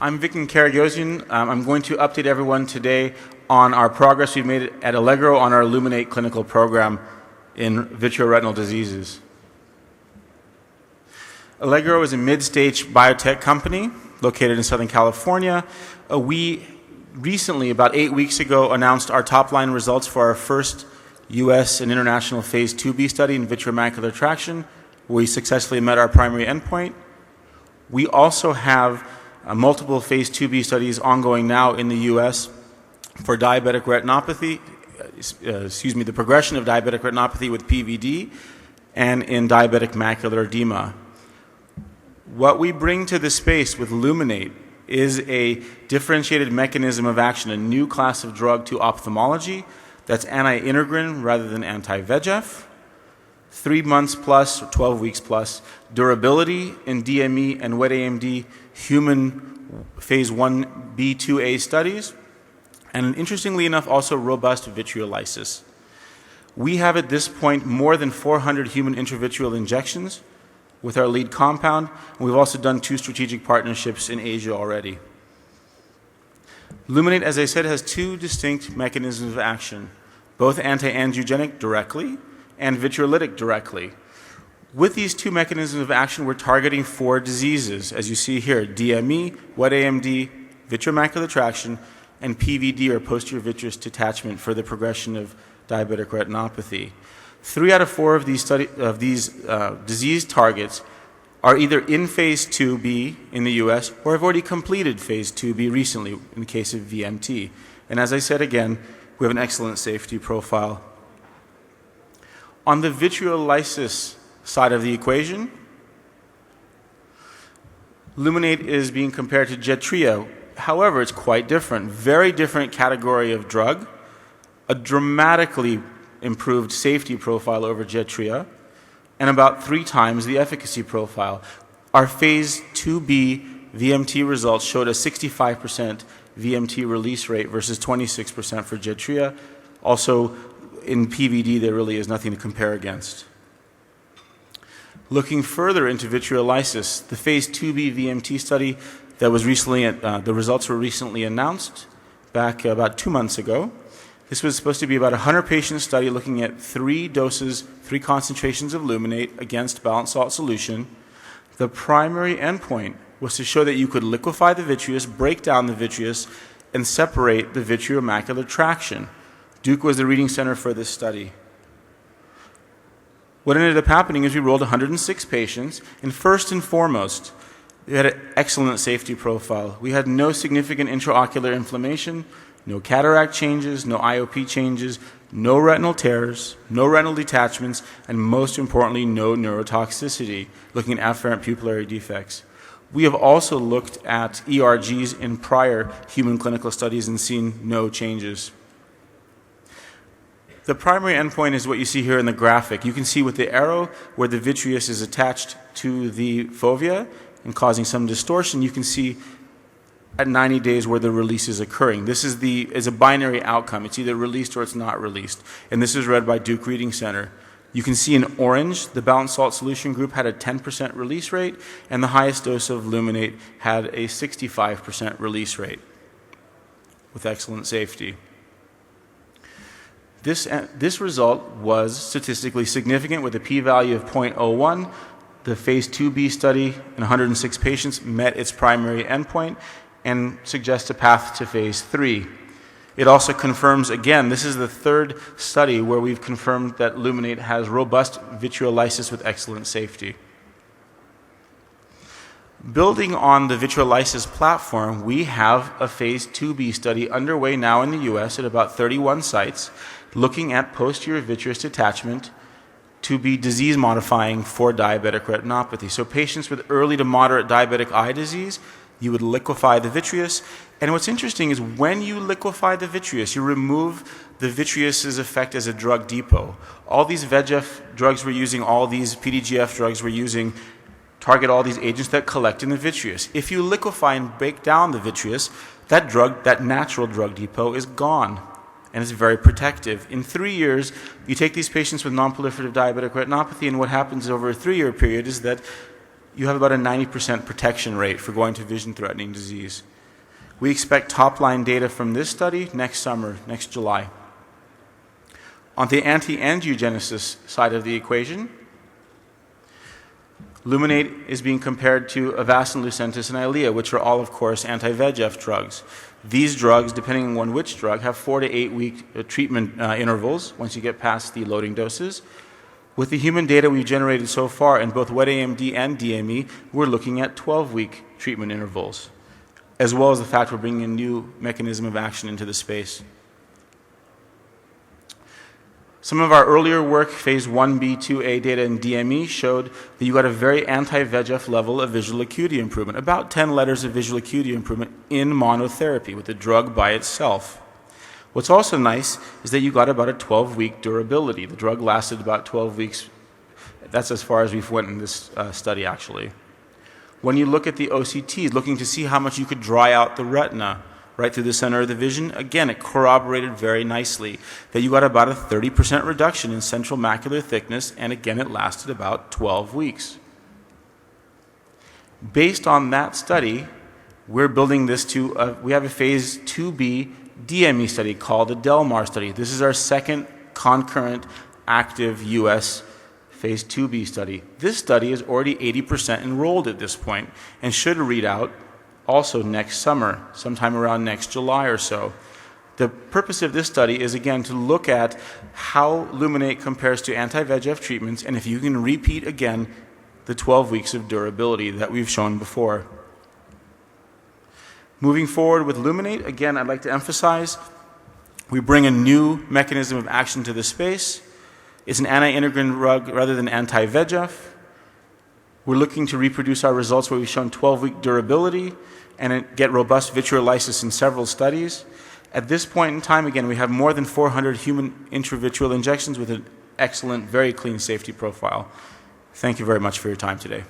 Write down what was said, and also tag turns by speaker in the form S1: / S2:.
S1: I'm Vikin Karagosian. I'm going to update everyone today on our progress we've made at Allegro on our Luminate clinical program in Vitreo-Retinal diseases. Allegro is a mid-stage biotech company located in Southern California. We recently, about 8 weeks ago, announced our top-line results for our first U.S. and international Phase IIb study in vitreomacular traction, where we successfully met our primary endpoint. We also have multiple Phase IIb studies ongoing now in the U.S. for diabetic retinopathy, the progression of diabetic retinopathy with PVD, and in diabetic macular edema. What we bring to the space with Luminate is a differentiated mechanism of action, a new class of drug to ophthalmology that's anti-integrin rather than anti-VEGF, 3 months plus or 12 weeks plus, durability in DME and wet AMD human Phase IIb DME studies, and interestingly enough, also robust vitreolysis. We have at this point more than 400 human intravitreal injections with our lead compound, and we've also done 2 strategic partnerships in Asia already. Luminate, as I said, has 2 distinct mechanisms of action, both anti-angiogenic directly and vitreolytic directly. With these 2 mechanisms of action, we're targeting 4 diseases, as you see here: DME, wet AMD, vitreomacular traction, and PVD, or posterior vitreous detachment, for the progression of diabetic retinopathy. 3 out of 4 of these disease targets are either in Phase IIb in the US or have already completed Phase IIb recently in the case of VMT. And as I said again, we have an excellent safety profile. On the vitreolysis side of the equation, Luminate is being compared to Jetrea. However, it's quite different. Very different category of drug, a dramatically improved safety profile over Jetrea, and about 3 times the efficacy profile. Our Phase IIb VMT results showed a 65% VMT release rate versus 26% for Jetrea. Also, in PVD, there really is nothing to compare against. Looking further into vitreolysis, the Phase IIb VMT study that was recently, the results were recently announced back about 2 months ago. This was supposed to be about a 100-patient study looking at 3 doses, 3 concentrations of Luminate against balanced salt solution. The primary endpoint was to show that you could liquefy the vitreous, break down the vitreous, and separate the vitreomacular traction. Duke was the reading center for this study. What ended up happening is we rolled 106 patients, and first and foremost, we had an excellent safety profile. We had no significant intraocular inflammation, no cataract changes, no IOP changes, no retinal tears, no retinal detachments, and most importantly, no neurotoxicity, looking at afferent pupillary defects. We have also looked at ERGs in prior human clinical studies and seen no changes. The primary endpoint is what you see here in the graphic. You can see with the arrow where the vitreous is attached to the fovea and causing some distortion. You can see at 90 days where the release is occurring. This is a binary outcome. It's either released or it's not released. And this is read by Duke Reading Center. You can see in orange, the balanced salt solution group had a 10% release rate, and the highest dose of Luminate had a 65% release rate with excellent safety. This result was statistically significant with a p-value of 0.01. The Phase IIb study in 106 patients met its primary endpoint and suggests a path to Phase III. It also confirms, again, this is the 3rd study where we've confirmed that Luminate has robust vitreolysis with excellent safety. Building on the vitreolysis platform, we have a Phase IIb study underway now in the US at about 31 sites, looking at posterior vitreous detachment to be disease modifying for diabetic retinopathy. So patients with early to moderate diabetic eye disease, you would liquefy the vitreous. And what's interesting is when you liquefy the vitreous, you remove the vitreous's effect as a drug depot. All these VEGF drugs we're using, all these PDGF drugs we're using, target all these agents that collect in the vitreous. If you liquefy and break down the vitreous, that natural drug depot is gone. And it's very protective. In 3 years, you take these patients with non-proliferative diabetic retinopathy, and what happens over a 3-year period is that you have about a 90% protection rate for going to vision-threatening disease. We expect top-line data from this study next summer, next July. On the anti-angiogenesis side of the equation, Luminate is being compared to Avastin, Lucentis, and Eylea, which are all, of course, anti-VEGF drugs. These drugs, depending on which drug, have 4 to 8 week treatment intervals once you get past the loading doses. With the human data we've generated so far in both wet AMD and DME, we're looking at 12-week treatment intervals, as well as the fact we're bringing a new mechanism of action into the space. Some of our earlier work, Phase IIb DME data in DME, showed that you got a very anti-VEGF level of visual acuity improvement, about 10 letters of visual acuity improvement in monotherapy with the drug by itself. What's also nice is that you got about a 12-week durability. The drug lasted about 12 weeks. That's as far as we've went in this study, actually. When you look at the OCTs, looking to see how much you could dry out the retina, right through the center of the vision, again, it corroborated very nicely that you got about a 30% reduction in central macular thickness, and again, it lasted about 12 weeks. Based on that study, we're building this to, we have a Phase IIb DME study called the Delmar study. This is our second concurrent active U.S. Phase IIb study. This study is already 80% enrolled at this point and should read out also next summer, sometime around next July or so. The purpose of this study is, again, to look at how Luminate compares to anti-VEGF treatments and if you can repeat again the 12 weeks of durability that we've shown before. Moving forward with Luminate, again, I'd like to emphasize we bring a new mechanism of action to the space. It's an anti-integrin drug rather than anti-VEGF. We're looking to reproduce our results where we've shown 12-week durability and get robust vitreolysis in several studies. At this point in time, again, we have more than 400 human intravitreal injections with an excellent, very clean safety profile. Thank you very much for your time today.